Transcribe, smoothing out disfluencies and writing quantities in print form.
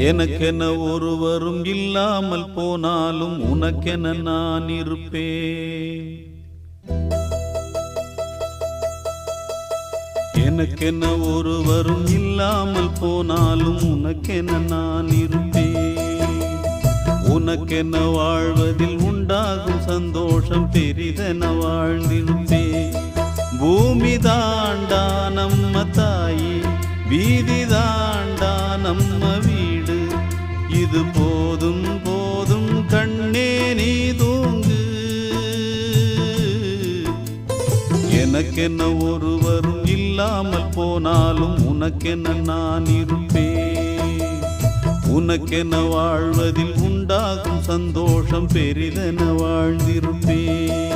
எனக்கென ஒருவரும் இல்லாமல் போனாலும் உனக்கென நான் இருப்பேன். எனக்கென ஒருவரும் இல்லாமல் போனாலும் உனக்கென நான் இருப்பேன். உனக்கென வாழ்வதில் உண்டாகும் சந்தோஷம் பெரிதென வாழ்ந்திருப்பேன். பூமி தாண்டா நம்ம தாயி, வீதி தாண்டா நம்ம வீடு. இது போதும் போதும் கண்ணே நீ தூங்கு. எனக்கென்ன ஒருவரும் இல்லாமல் போனாலும் உனக்கென்ன நான் இருப்பேன். உனக்கென்ன வாழ்வதில் உண்டாகும் சந்தோஷம் பெரிதென வாழ்ந்திருப்பேன்.